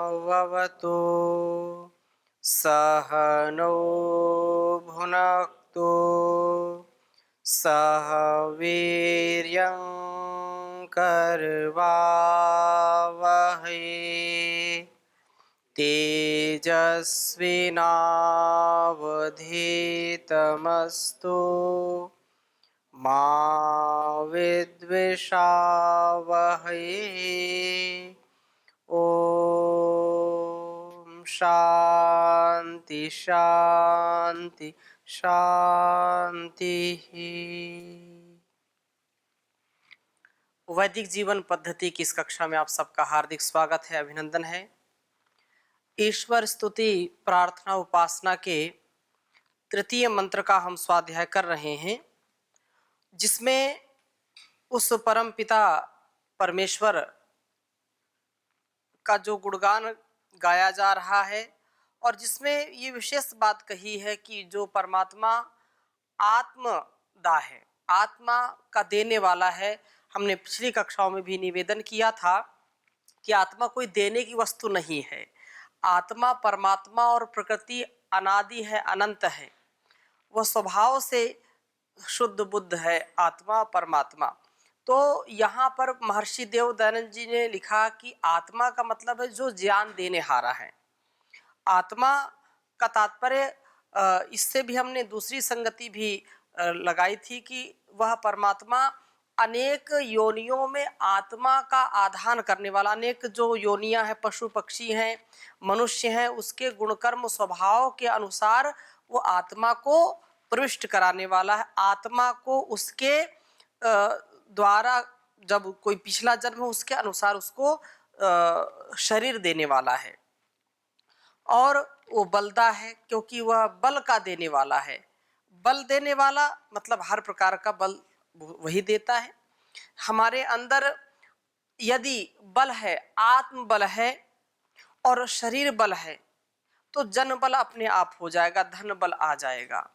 सहनाववतु सहनौ भुनक्तु सह वीर्यं करवावहै तेजस्विनावधीतमस्तु मा विद्विषावहै। ओम शांति शांति शांति। वैदिक जीवन पद्धति की इस कक्षा में आप सबका हार्दिक स्वागत है, अभिनंदन है। ईश्वर स्तुति प्रार्थना उपासना के तृतीय मंत्र का हम स्वाध्याय कर रहे हैं, जिसमें उस परम पिता परमेश्वर का जो गुणगान गाया जा रहा है और जिसमें ये विशेष बात कही है कि जो परमात्मा आत्मदा है, आत्मा का देने वाला है। हमने पिछली कक्षाओं में भी निवेदन किया था कि आत्मा कोई देने की वस्तु नहीं है। आत्मा परमात्मा और प्रकृति अनादि है, अनंत है। वह स्वभाव से शुद्ध बुद्ध है, आत्मा परमात्मा। तो यहाँ पर महर्षि देव दयानंद जी ने लिखा कि आत्मा का मतलब है जो ज्ञान देने हारा है। आत्मा का तात्पर्य इससे भी हमने दूसरी संगति भी लगाई थी कि वह परमात्मा अनेक योनियों में आत्मा का आधान करने वाला, अनेक जो योनियां हैं, पशु पक्षी हैं, मनुष्य हैं, उसके गुणकर्म स्वभाव के अनुसार वो आत्मा को प्रविष्ट कराने वाला है। आत्मा को उसके द्वारा जब कोई पिछला जन्म हो उसके अनुसार उसको शरीर देने वाला है। और वो बलदा है क्योंकि वह बल का देने वाला है। बल देने वाला मतलब हर प्रकार का बल वही देता है। हमारे अंदर यदि बल है, आत्म बल है और शरीर बल है, तो जन बल अपने आप हो जाएगा, धन बल आ जाएगा।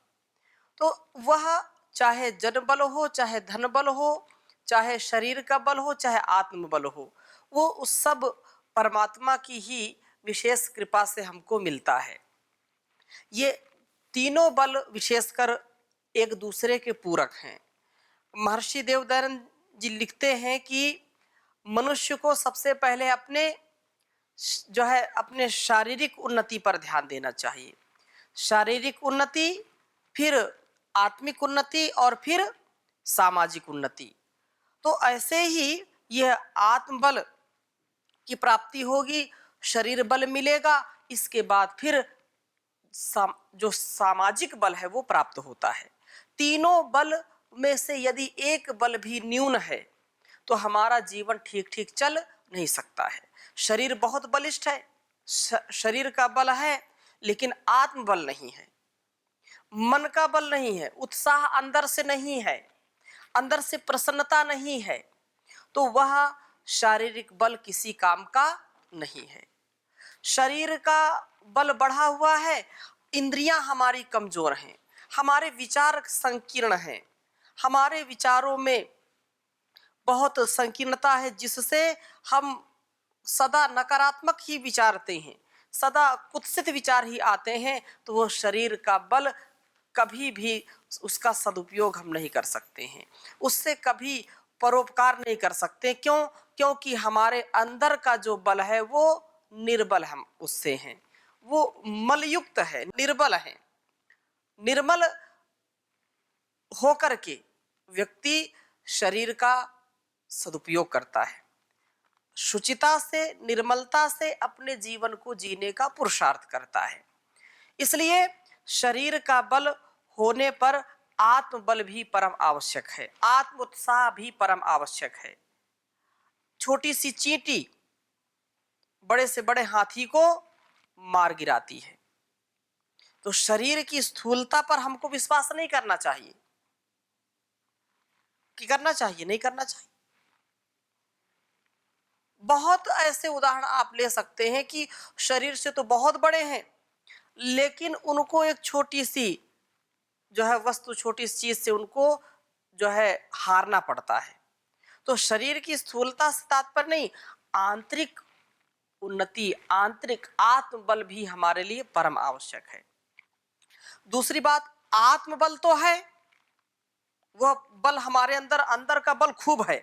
तो वह चाहे जन बल हो, चाहे धन बल हो, चाहे शरीर का बल हो, चाहे आत्म बल हो, वो उस सब परमात्मा की ही विशेष कृपा से हमको मिलता है। ये तीनों बल विशेषकर एक दूसरे के पूरक हैं। महर्षि देव दयानंद जी लिखते हैं कि मनुष्य को सबसे पहले अपने शारीरिक उन्नति पर ध्यान देना चाहिए। शारीरिक उन्नति, फिर आत्मिक उन्नति और फिर सामाजिक उन्नति। तो ऐसे ही यह आत्मबल की प्राप्ति होगी, शरीर बल मिलेगा, इसके बाद फिर जो सामाजिक बल है वो प्राप्त होता है। तीनों बल में से यदि एक बल भी न्यून है तो हमारा जीवन ठीक ठीक चल नहीं सकता है। शरीर बहुत बलिष्ठ है, शरीर का बल है, लेकिन आत्म बल नहीं है, मन का बल नहीं है, उत्साह अंदर से नहीं है, अंदर से प्रसन्नता नहीं है, तो वह शारीरिक बल किसी काम का नहीं है। शरीर का बल बढ़ा हुआ है, इंद्रियां हमारी कमजोर हैं, हमारे विचार संकीर्ण हैं, हमारे विचारों में बहुत संकीर्णता है, जिससे हम सदा नकारात्मक ही विचारते हैं, सदा कुत्सित विचार ही आते हैं। तो वो शरीर का बल कभी भी उसका सदुपयोग हम नहीं कर सकते हैं, उससे कभी परोपकार नहीं कर सकते। क्यों? क्योंकि हमारे अंदर का जो बल है वो निर्बल हम उससे हैं, वो मलयुक्त है, निर्बल है। निर्मल होकर के व्यक्ति शरीर का सदुपयोग करता है, शुचिता से, निर्मलता से अपने जीवन को जीने का पुरुषार्थ करता है। इसलिए शरीर का बल होने पर आत्मबल भी परम आवश्यक है, आत्म उत्साह भी परम आवश्यक है। छोटी सी चींटी बड़े से बड़े हाथी को मार गिराती है। तो शरीर की स्थूलता पर हमको विश्वास नहीं करना चाहिए कि करना चाहिए, नहीं करना चाहिए। बहुत ऐसे उदाहरण आप ले सकते हैं कि शरीर से तो बहुत बड़े हैं, लेकिन उनको एक छोटी सी वस्तु, छोटी सी चीज से उनको हारना पड़ता है। तो शरीर की स्थूलता से तात्पर्य नहीं, आंतरिक उन्नति, आंतरिक आत्मबल भी हमारे लिए परम आवश्यक है। दूसरी बात, आत्मबल तो है, वह बल हमारे अंदर, अंदर का बल खूब है,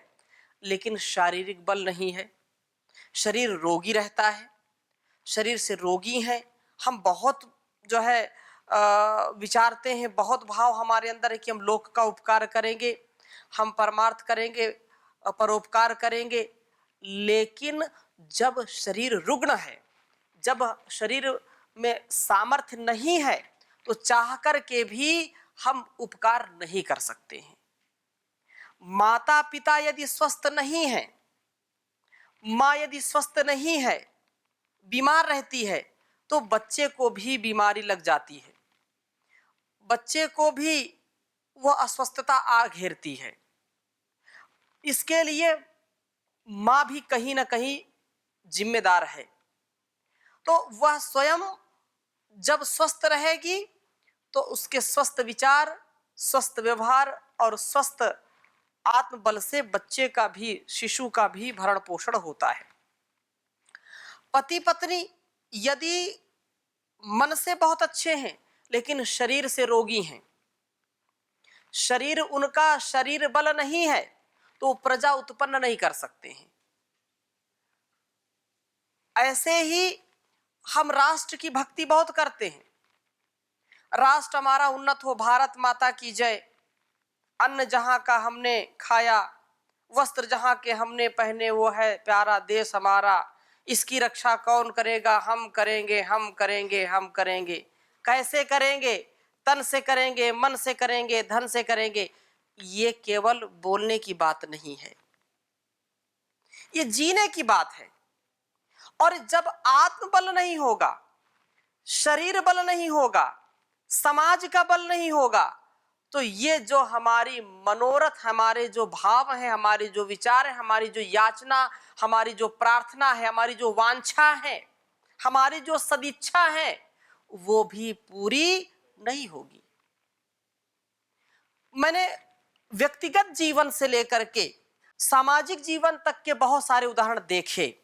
लेकिन शारीरिक बल नहीं है। शरीर रोगी रहता है, शरीर से रोगी हैं हम, बहुत जो है विचारते हैं, बहुत भाव हमारे अंदर है कि हम लोक का उपकार करेंगे, हम परमार्थ करेंगे, परोपकार करेंगे, लेकिन जब शरीर रुग्ण है, जब शरीर में सामर्थ्य नहीं है, तो चाह कर के भी हम उपकार नहीं कर सकते हैं। माता पिता यदि स्वस्थ नहीं है, माँ यदि स्वस्थ नहीं है, बीमार रहती है, तो बच्चे को भी बीमारी लग जाती है, बच्चे को भी वह अस्वस्थता आ घेरती है। इसके लिए माँ भी कहीं ना कहीं जिम्मेदार है। तो वह स्वयं जब स्वस्थ रहेगी, तो उसके स्वस्थ विचार, स्वस्थ व्यवहार और स्वस्थ आत्मबल से बच्चे का भी, शिशु का भी भरण पोषण होता है। पति पत्नी यदि मन से बहुत अच्छे हैं, लेकिन शरीर से रोगी हैं, शरीर उनका शरीर बल नहीं है, तो प्रजा उत्पन्न नहीं कर सकते हैं। ऐसे ही हम राष्ट्र की भक्ति बहुत करते हैं, राष्ट्र हमारा उन्नत हो, भारत माता की जय, अन्न जहां का हमने खाया, वस्त्र जहां के हमने पहने, वो है प्यारा देश हमारा, इसकी रक्षा कौन करेगा, हम करेंगे, हम करेंगे, हम करेंगे। कैसे करेंगे? तन से करेंगे, मन से करेंगे, धन से करेंगे। ये केवल बोलने की बात नहीं है, ये जीने की बात है। और जब आत्मबल नहीं होगा, शरीर बल नहीं होगा, समाज का बल नहीं होगा, तो ये जो हमारी मनोरथ, हमारे जो भाव है, हमारे जो विचार है, हमारी जो याचना, हमारी जो प्रार्थना है, हमारी जो वांछा है, हमारी जो सदिच्छा है, वो भी पूरी नहीं होगी। मैंने व्यक्तिगत जीवन से लेकर के सामाजिक जीवन तक के बहुत सारे उदाहरण देखे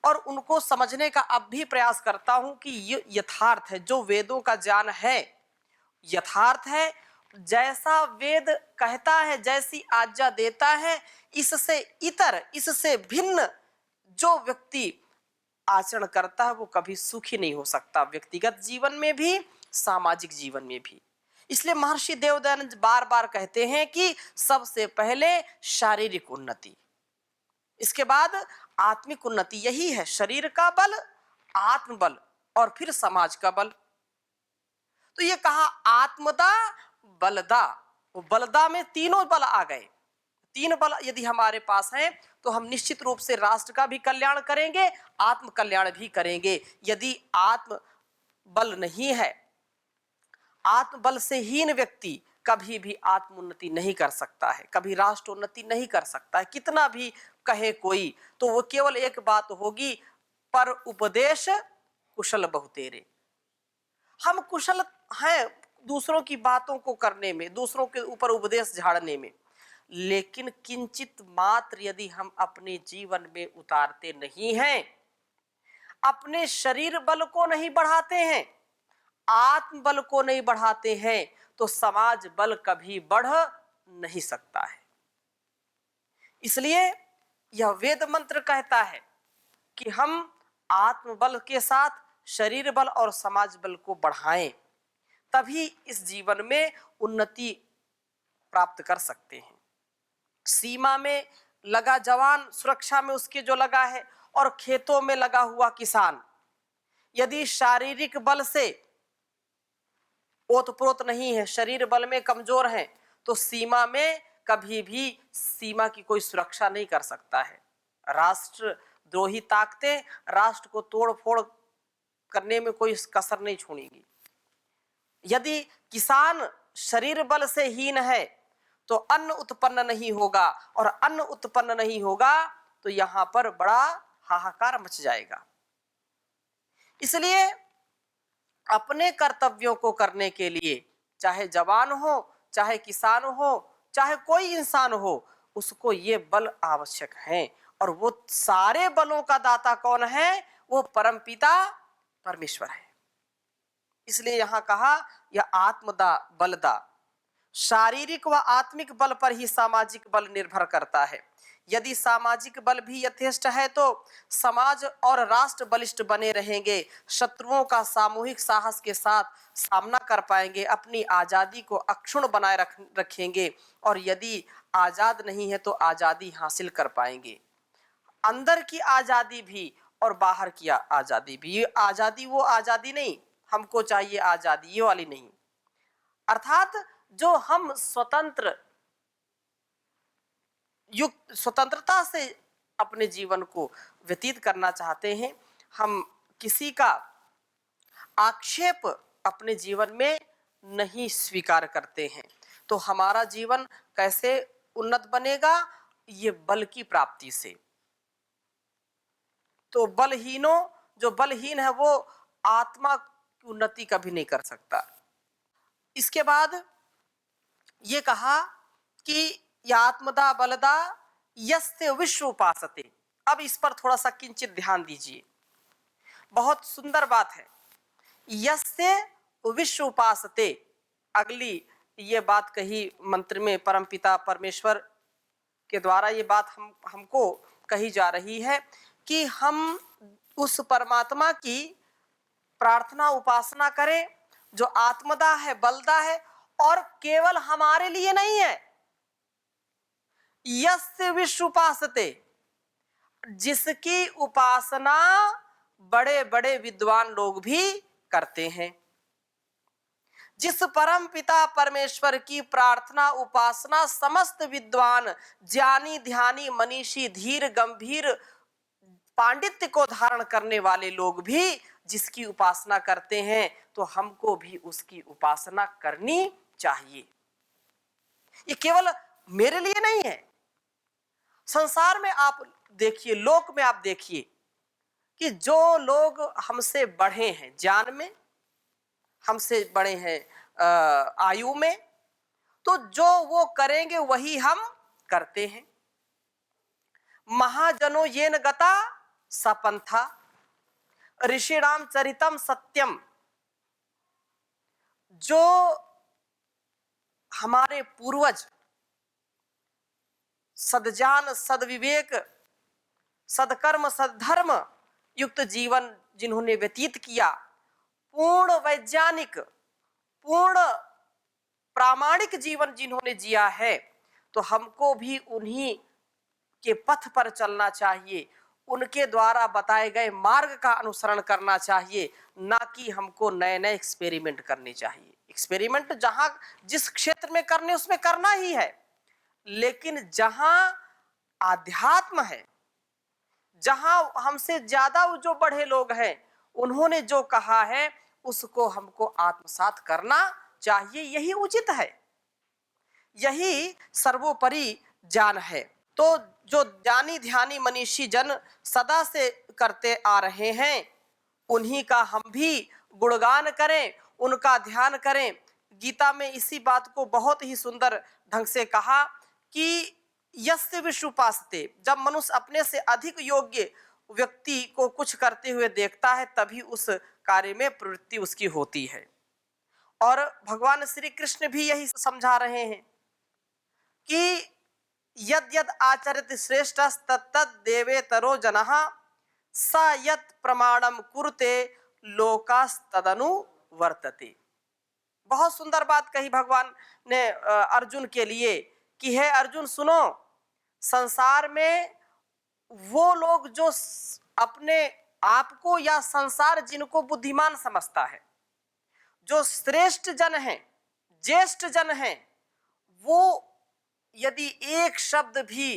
और उनको समझने का अब भी प्रयास करता हूं कि ये यथार्थ है, जो वेदों का ज्ञान है यथार्थ है। जैसा वेद कहता है, जैसी आज्ञा देता है, इससे इतर, इससे भिन्न जो व्यक्ति आचरण करता है, वो कभी सुखी नहीं हो सकता, व्यक्तिगत जीवन में भी, सामाजिक जीवन में भी। इसलिए महर्षि देवदयानंद बार बार कहते हैं कि सबसे पहले शारीरिक उन्नति, इसके बाद आत्मिक उन्नति। यही है शरीर का बल, आत्मबल और फिर समाज का बल। तो ये कहा आत्मदा बलदा, वो बलदा में तीनों बल आ गए। तीन बल यदि हमारे पास हैं, तो हम निश्चित रूप से राष्ट्र का भी कल्याण करेंगे, आत्म कल्याण भी करेंगे। यदि आत्म बल नहीं है, आत्मबल से हीन व्यक्ति कभी भी आत्मोन्नति नहीं कर सकता है, कभी राष्ट्र उन्नति नहीं कर सकता है। कितना भी कहे कोई, तो वो केवल एक बात होगी, पर उपदेश कुशल बहुतेरे। हम कुशल हैं दूसरों की बातों को करने में, दूसरों के ऊपर उपदेश झाड़ने में, लेकिन किंचित मात्र यदि हम अपने जीवन में उतारते नहीं हैं, अपने शरीर बल को नहीं बढ़ाते हैं, आत्मबल को नहीं बढ़ाते हैं, तो समाज बल कभी बढ़ नहीं सकता है। इसलिए यह वेद मंत्र कहता है कि हम आत्मबल के साथ शरीर बल और समाज बल को बढ़ाएं, तभी इस जीवन में उन्नति प्राप्त कर सकते हैं। सीमा में लगा जवान, सुरक्षा में उसके जो लगा है, और खेतों में लगा हुआ किसान, यदि शारीरिक बल से ओतप्रोत नहीं है, शरीर बल में कमजोर है, तो सीमा में कभी भी सीमा की कोई सुरक्षा नहीं कर सकता है। राष्ट्रद्रोही ताकतें राष्ट्र को तोड़ फोड़ करने में कोई कसर नहीं छोड़ेगी। यदि किसान शरीर बल से हीन है, तो अन्न उत्पन्न नहीं होगा, और अन्न उत्पन्न नहीं होगा तो यहां पर बड़ा हाहाकार मच जाएगा। इसलिए अपने कर्तव्यों को करने के लिए, चाहे जवान हो, चाहे किसान हो, चाहे कोई इंसान हो, उसको ये बल आवश्यक है। और वो सारे बलों का दाता कौन है? वो परमपिता परमेश्वर है। इसलिए यहां कहा यह आत्मदा बलदा, शारीरिक व आत्मिक बल पर ही सामाजिक बल निर्भर करता है। यदि सामाजिक बल भी यथेष्ट है तो समाज और राष्ट्र बलिष्ठ बने रहेंगे, शत्रुओं का सामूहिक साहस के साथ सामना कर पाएंगे, अपनी आजादी को अक्षुण्ण बनाए रखेंगे, और यदि आजाद नहीं है तो आजादी हासिल कर पाएंगे। अंदर की आजादी भी और बाहर की आजादी भी। ये आजादी वो आजादी नहीं, हमको चाहिए आजादी ये वाली नहीं, अर्थात जो हम स्वतंत्रता से अपने जीवन को व्यतीत करना चाहते हैं, हम किसी का आक्षेप अपने जीवन में नहीं स्वीकार करते हैं, तो हमारा जीवन कैसे उन्नत बनेगा? ये बल की प्राप्ति से। तो जो बलहीन है वो आत्मा की उन्नति कभी नहीं कर सकता। इसके बाद ये कहा कि या आत्मदा बलदा यस्य विश्व उपासते। अब इस पर थोड़ा सा किंचित ध्यान दीजिए, बहुत सुंदर बात है। यस्य विश्व उपासते, अगली ये बात कही मंत्र में परमपिता परमेश्वर के द्वारा ये बात हमको कही जा रही है कि हम उस परमात्मा की प्रार्थना उपासना करें जो आत्मदा है, बलदा है, और केवल हमारे लिए नहीं है। यस्य विश्व उपासते, जिसकी उपासना बड़े बड़े विद्वान लोग भी करते हैं। जिस परम पिता परमेश्वर की प्रार्थना उपासना समस्त विद्वान, ज्ञानी, ध्यानी, मनीषी, धीर, गंभीर, पांडित्य को धारण करने वाले लोग भी जिसकी उपासना करते हैं, तो हमको भी उसकी उपासना करनी चाहिए। ये केवल मेरे लिए नहीं है, संसार में आप देखिए, लोक में आप देखिए कि जो लोग हमसे बढ़े हैं ज्ञान में, हमसे बड़े हैं आयु में, तो जो वो करेंगे वही हम करते हैं। महाजनो येन गता सपंथा ऋषिणाम चरितम सत्यम। जो हमारे पूर्वज सद्जान, सद्विवेक, सदकर्म, सद्धर्म युक्त जीवन जिन्होंने व्यतीत किया, पूर्ण वैज्ञानिक, पूर्ण प्रामाणिक जीवन जिन्होंने जिया है, तो हमको भी उन्हीं के पथ पर चलना चाहिए, उनके द्वारा बताए गए मार्ग का अनुसरण करना चाहिए, ना कि हमको नए नए एक्सपेरिमेंट करने चाहिए। एक्सपेरिमेंट जहां जिस क्षेत्र में करने उसमें करना ही है, लेकिन जहां आध्यात्म है, जहां हमसे ज्यादा जो बड़े लोग हैं उन्होंने जो कहा है उसको हमको आत्मसात करना चाहिए। यही उचित है, यही सर्वोपरि ज्ञान है। तो जो ज्ञानी ध्यानी मनीषी जन सदा से करते आ रहे हैं, उन्हीं का हम भी गुणगान करें, उनका ध्यान करें। गीता में इसी बात को बहुत ही सुंदर ढंग से कहा कि यस्य विश्व उपासते, जब मनुष्य अपने से अधिक योग्य व्यक्ति को कुछ करते हुए देखता है तभी उस कार्य में प्रवृत्ति उसकी होती है। और भगवान श्री कृष्ण भी यही समझा रहे हैं कि यद यद आचरित श्रेष्ठ तत्तद देवेतरो जनः स यत् प्रमाणम कुरुते लोकास्तदनु वर्तते। बहुत सुंदर बात कही भगवान ने अर्जुन के लिए कि हे अर्जुन सुनो, संसार में वो लोग जो अपने आप को या संसार जिनको बुद्धिमान समझता है, जो श्रेष्ठ जन हैं, ज्येष्ठ जन हैं, वो यदि एक शब्द भी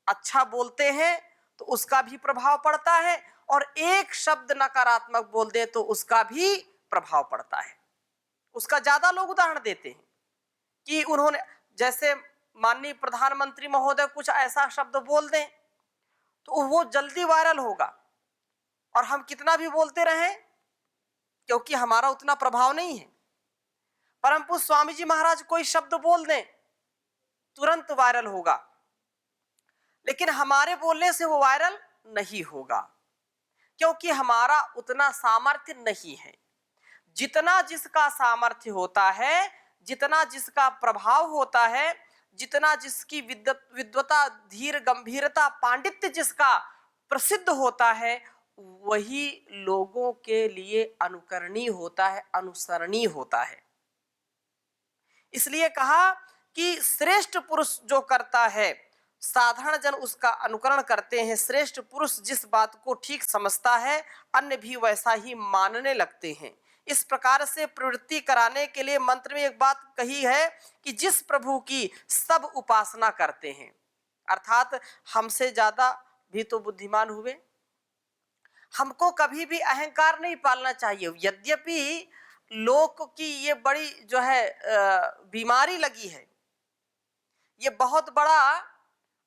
अच्छा बोलते हैं तो उसका भी प्रभाव पड़ता है, और एक शब्द नकारात्मक बोल दे तो उसका भी प्रभाव पड़ता है। उसका ज्यादा लोग उदाहरण देते हैं कि उन्होंने, जैसे माननीय प्रधानमंत्री महोदय कुछ ऐसा शब्द बोल दें तो वो जल्दी वायरल होगा, और हम कितना भी बोलते रहें क्योंकि हमारा उतना प्रभाव नहीं है। परम पूज्य स्वामी जी महाराज कोई शब्द बोल दें तुरंत वायरल होगा, लेकिन हमारे बोलने से वो वायरल नहीं होगा। क्योंकि हमारा उतना सामर्थ्य नहीं है। जितना जिसका सामर्थ्य होता है, जितना जिसका प्रभाव होता है, जितना जिसकी विद्वता, धीर, गंभीरता, पांडित्य जिसका प्रसिद्ध होता है, वही लोगों के लिए अनुकरणीय होता है, अनुसरणीय होता है। इसलिए कहा कि श्रेष्ठ पुरुष जो करता है, साधारण जन उसका अनुकरण करते हैं। श्रेष्ठ पुरुष जिस बात को ठीक समझता है, अन्य भी वैसा ही मानने लगते हैं। इस प्रकार से प्रवृत्ति कराने के लिए मंत्र में एक बात कही है कि जिस प्रभु की सब उपासना करते हैं, अर्थात हमसे ज्यादा भी तो बुद्धिमान हुए। हमको कभी भी अहंकार नहीं पालना चाहिए। यद्यपि लोक की ये बड़ी जो है बीमारी लगी है, ये बहुत बड़ा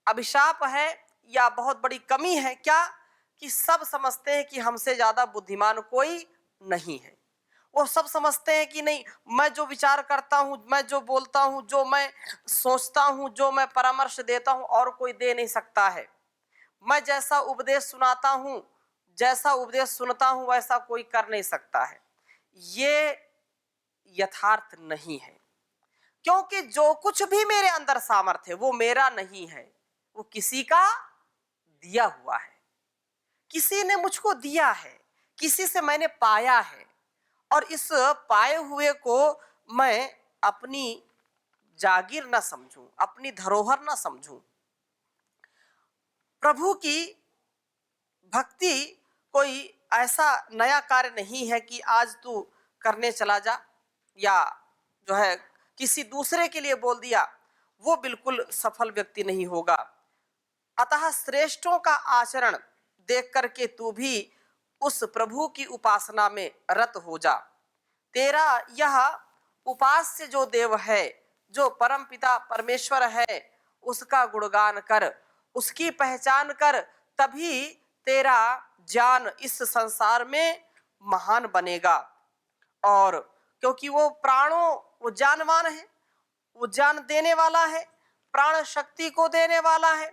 अभिशाप है या बहुत बड़ी कमी है क्या, कि सब समझते हैं कि हमसे ज्यादा बुद्धिमान कोई नहीं है। वो सब समझते हैं कि नहीं, मैं जो विचार करता हूँ, मैं जो बोलता हूँ, जो मैं सोचता हूँ, जो मैं परामर्श देता हूँ, और कोई दे नहीं सकता है। मैं जैसा उपदेश सुनाता हूँ, जैसा उपदेश सुनता हूँ, वैसा कोई कर नहीं सकता है। ये यथार्थ नहीं है, क्योंकि जो कुछ भी मेरे अंदर सामर्थ्य है वो मेरा नहीं है, वो किसी का दिया हुआ है। किसी ने मुझको दिया है, किसी से मैंने पाया है, और इस पाए हुए को मैं अपनी जागीर न समझूं, अपनी धरोहर न समझूं। प्रभु की भक्ति कोई ऐसा नया कार्य नहीं है कि आज तू करने चला जा, या जो है किसी दूसरे के लिए बोल दिया, वो बिल्कुल सफल व्यक्ति नहीं होगा। अतः श्रेष्ठों का आचरण देख करके तू भी उस प्रभु की उपासना में रत हो जा। तेरा यह उपास्य जो देव है, जो परम पिता परमेश्वर है, उसका गुणगान कर, उसकी पहचान कर, तभी तेरा ज्ञान इस संसार में महान बनेगा। और क्योंकि वो प्राणों, वो ज्ञानवान है, वो ज्ञान देने वाला है, प्राण शक्ति को देने वाला है।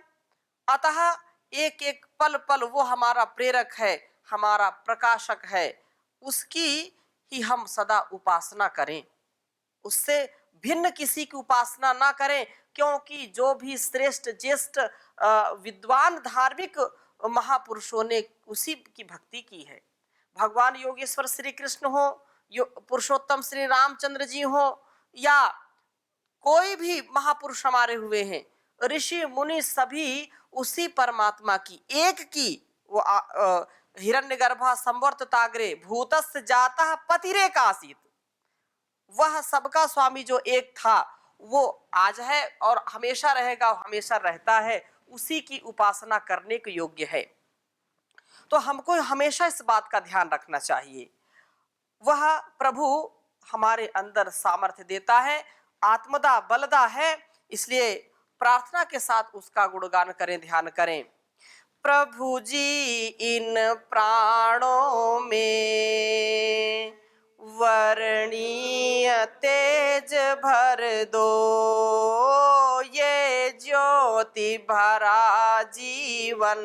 अतः एक एक पल पल वो हमारा प्रेरक है, हमारा प्रकाशक है। उसकी ही हम सदा उपासना करें, उससे भिन्न किसी की उपासना ना करें। क्योंकि जो भी श्रेष्ठ ज्येष्ठ विद्वान धार्मिक महापुरुषों ने उसी की भक्ति की है। भगवान योगेश्वर श्री कृष्ण हो, पुरुषोत्तम श्री रामचंद्र जी हो, या कोई भी महापुरुष हमारे हुए हैं, ऋषि मुनि सभी उसी परमात्मा की, एक की, वो हिरण्यगर्भा संवर्तताग्रे भूतस्य जातः पतिरेक आसीत, वह सबका स्वामी जो एक था, वो आज है और हमेशा रहेगा, हमेशा रहता है। उसी की उपासना करने के योग्य है। तो हमको हमेशा इस बात का ध्यान रखना चाहिए। वह प्रभु हमारे अंदर सामर्थ्य देता है, आत्मदा बलदा है। इसलिए प्रार्थना के साथ उसका गुणगान करें, ध्यान करें। प्रभु जी इन प्राणों में वर्णीय तेज भर दो, ये ज्योति भरा जीवन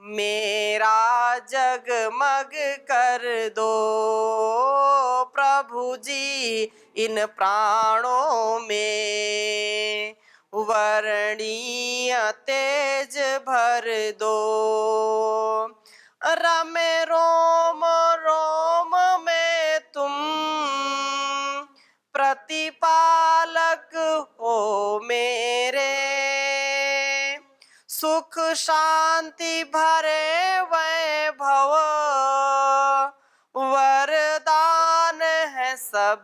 मेरा जगमग कर दो। प्रभु जी इन प्राणों में वर्णीय तेज भर दो, रमे रोम रोम में तुम प्रतिपालक हो मेरे, सुख शांति भरे वैभव वरदान है सब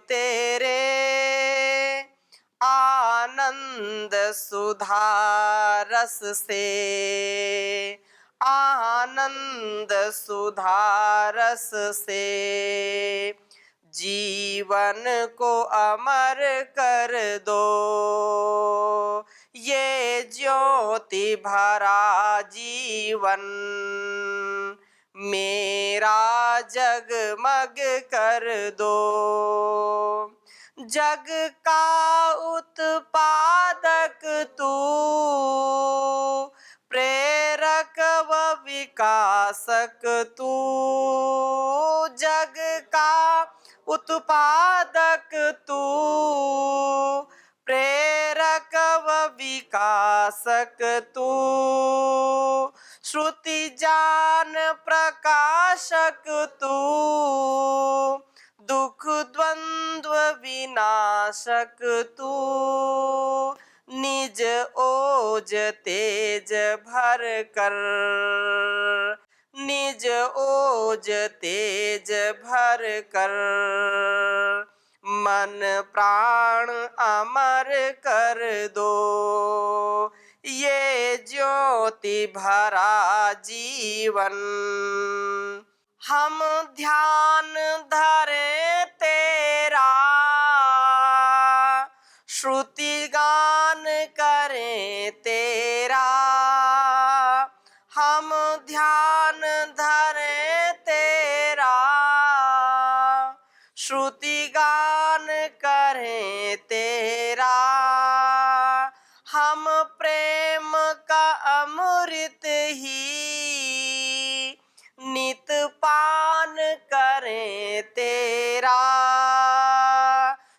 तेरे, आनंद सुधा रस से, आनंद सुधा रस से जीवन को अमर कर दो, ये ज्योति भरा जीवन मेरा जगमग कर दो। जग का उत्पादक तू प्रेरक व विकासक तू, जग का उत्पादक तू। प्रेरक व विकासक तू, श्रुति ज्ञान प्रकाशक तू। दुख द्वंद्व विनाशक तू, निज ओज तेज भर कर। निज ओज तेज भर कर, मन प्राण अमर कर दो। ये ज्योति भरा जीवन, हम ध्यान धरे तेरा। श्रुति गान करें तेरा, हम ध्यान धरे तेरा। श्रुति गान करें तेरा, हम प्रेम का अमृत ही नित पान करें तेरा।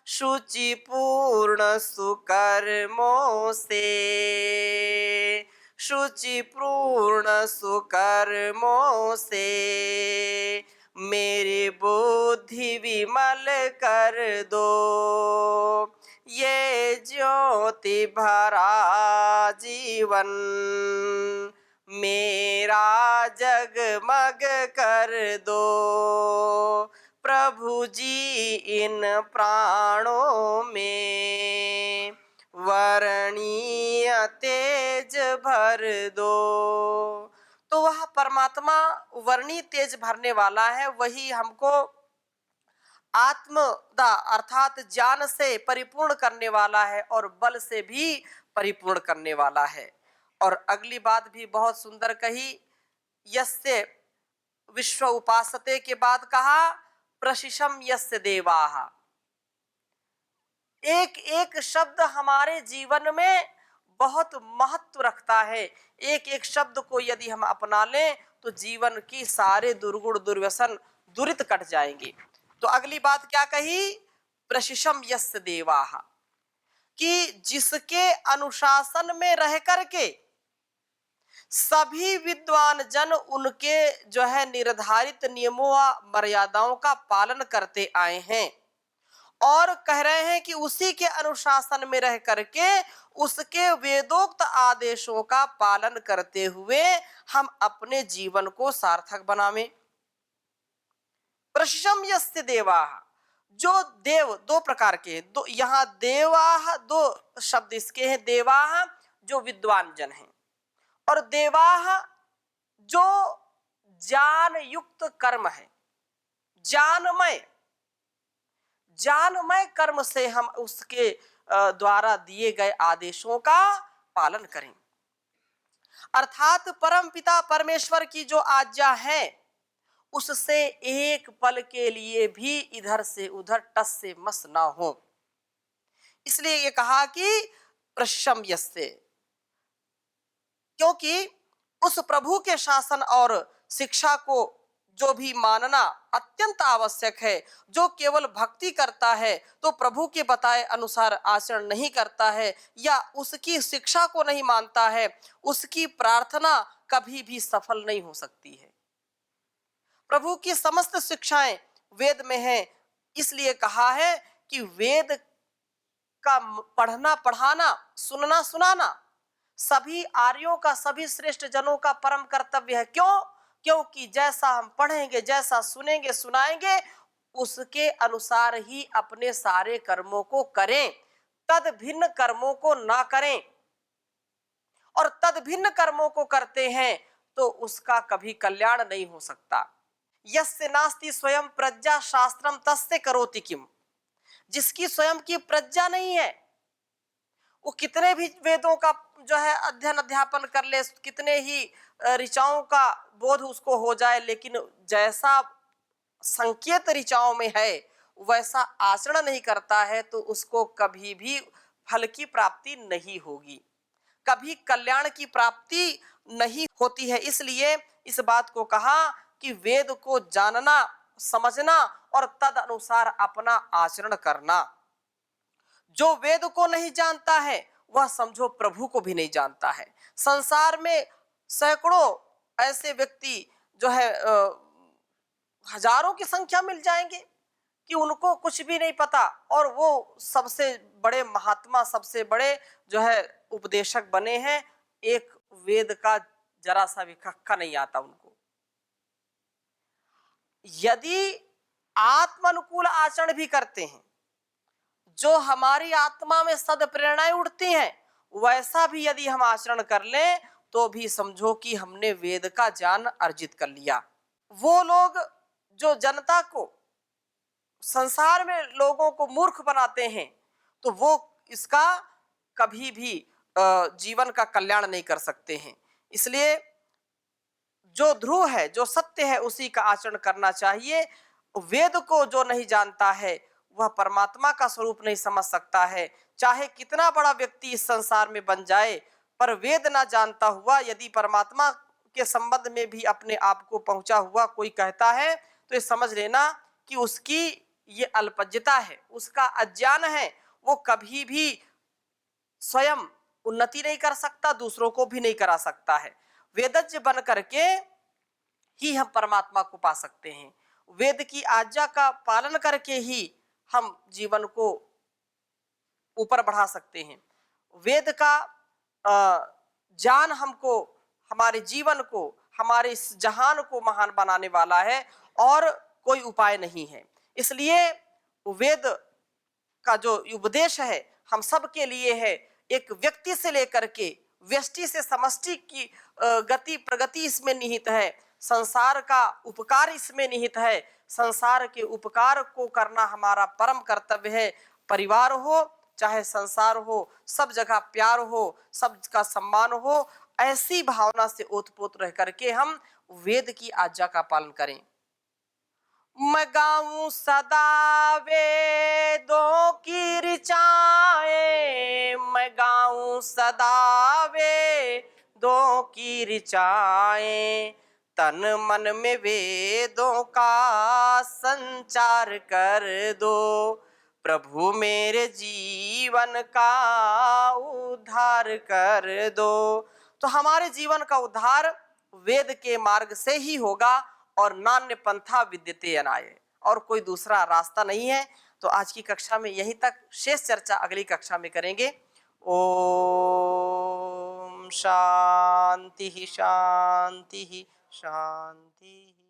शुचि पूर्ण सुकर्मों से, शुचि पूर्ण सुकर्मों से, मेरी बुद्धि विमल कर दो। ये ज्योति भरा जीवन, मेरा जगमग कर दो। प्रभु जी इन प्राणों में वर्णीय तेज भर दो। तो वह परमात्मा वर्णीय तेज भरने वाला है, वही हमको आत्मदा अर्थात ज्ञान से परिपूर्ण करने वाला है और बल से भी परिपूर्ण करने वाला है। और अगली बात भी बहुत सुंदर कही, यस्य विश्व उपासते के बाद कहा प्रशिशम यस्य देवाः। एक एक शब्द हमारे जीवन में बहुत महत्व रखता है। एक एक शब्द को यदि हम अपना लें तो जीवन की सारे दुर्गुण दुर्व्यसन दुरित कट जाएंगे। तो अगली बात क्या कही, प्रशिशम यस्य देवाः, कि जिसके अनुशासन में रह करके सभी विद्वान जन उनके जो है निर्धारित नियमों व मर्यादाओं का पालन करते आए हैं और कह रहे हैं कि उसी के अनुशासन में रह करके उसके वेदोक्त आदेशों का पालन करते हुए हम अपने जीवन को सार्थक बनावें। प्रशिशम यस्य देवाः, जो देव दो प्रकार के, दो यहाँ देवाः दो शब्द इसके हैं, देवाः जो विद्वान जन हैं और देवाः जो ज्ञान युक्त कर्म है। ज्ञानमय कर्म से हम उसके द्वारा दिए गए आदेशों का पालन करें। अर्थात परम पिता परमेश्वर की जो आज्ञा है उससे एक पल के लिए भी इधर से उधर टस से मस ना हो। इसलिए ये कहा कि प्रशम यस्य, क्योंकि उस प्रभु के शासन और शिक्षा को जो भी मानना अत्यंत आवश्यक है। जो केवल भक्ति करता है तो प्रभु के बताए अनुसार आचरण नहीं करता है या उसकी शिक्षा को नहीं मानता है, उसकी प्रार्थना कभी भी सफल नहीं हो सकती है। प्रभु की समस्त शिक्षाएं वेद में हैं, इसलिए कहा है कि वेद का पढ़ना पढ़ाना सुनना सुनाना सभी आर्यों का, सभी श्रेष्ठ जनों का परम कर्तव्य है। क्यों? क्योंकि जैसा हम पढ़ेंगे, जैसा सुनेंगे सुनाएंगे, उसके अनुसार ही अपने सारे कर्मों को करें, तद भिन्न कर्मों को ना करें। और तद भिन्न कर्मों को करते हैं तो उसका कभी कल्याण नहीं हो सकता। यस्य नास्ति स्वयं प्रज्ञा शास्त्रम तस्य करोति किम, जिसकी स्वयं की प्रज्ञा नहीं है वो कितने भी वेदों का जो है अध्ययन अध्यापन कर ले, कितने ही ऋचाओं का बोध उसको हो जाए, लेकिन जैसा संकेत ऋचाओं में है वैसा आचरण नहीं करता है तो उसको कभी भी फल की प्राप्ति नहीं होगी। कभी कल्याण की प्राप्ति नहीं होती है। इसलिए इस बात को कहा कि वेद को जानना, समझना और तद अनुसार अपना आचरण करना। जो वेद को नहीं जानता है वह समझो प्रभु को भी नहीं जानता है। संसार में सैकड़ों ऐसे व्यक्ति जो है हजारों की संख्या मिल जाएंगे कि उनको कुछ भी नहीं पता और वो सबसे बड़े महात्मा, सबसे बड़े जो है उपदेशक बने हैं। एक वेद का जरा सा भी खक्का नहीं आता उनको। यदि आत्म अनुकूल आचरण भी करते हैं, जो हमारी आत्मा में सद प्रेरणाएं उठती हैं, वैसा भी यदि हम आचरण कर लें तो भी समझो कि हमने वेद का ज्ञान अर्जित कर लिया। वो लोग जो जनता को, संसार में लोगों को मूर्ख बनाते हैं, तो वो इसका कभी भी जीवन का कल्याण नहीं कर सकते हैं। इसलिए जो ध्रुव है, जो सत्य है, उसी का आचरण करना चाहिए। वेद को जो नहीं जानता है वह परमात्मा का स्वरूप नहीं समझ सकता है। चाहे कितना बड़ा व्यक्ति इस संसार में बन जाए, पर वेद ना जानता हुआ यदि परमात्मा के संबंध में भी अपने आप को पहुंचा हुआ कोई कहता है तो ये समझ लेना कि उसकी ये अल्पज्यता है, उसका अज्ञान है। वो कभी भी स्वयं उन्नति नहीं कर सकता, दूसरों को भी नहीं करा सकता है। वेदज्ञ बन करके ही हम परमात्मा को पा सकते हैं। वेद की आज्ञा का पालन करके ही हम जीवन को ऊपर बढ़ा सकते हैं। वेद का ज्ञान हमको, हमारे जीवन को, हमारे इस जहान को महान बनाने वाला है और कोई उपाय नहीं है। इसलिए वेद का जो उपदेश है हम सब के लिए है। एक व्यक्ति से लेकर के व्यष्टि से समष्टि की गति प्रगति इसमें निहित है। संसार का उपकार इसमें निहित है। संसार के उपकार को करना हमारा परम कर्तव्य है। परिवार हो चाहे संसार हो, सब जगह प्यार हो, सबका सम्मान हो, ऐसी भावना से ओतप्रोत रह करके हम वेद की आज्ञा का पालन करें। मैं गाऊं सदा वेदों की ऋचाएं, मैं गाऊं सदा वेदों की ऋचाएं, तन मन में वेदों का संचार कर दो, प्रभु मेरे जीवन का उद्धार कर दो। तो हमारे जीवन का उद्धार वेद के मार्ग से ही होगा और नान्य पंथा विद्यते अनाय, और कोई दूसरा रास्ता नहीं है। तो आज की कक्षा में यहीं तक, शेष चर्चा अगली कक्षा में करेंगे। ओम शांति शांति शांति।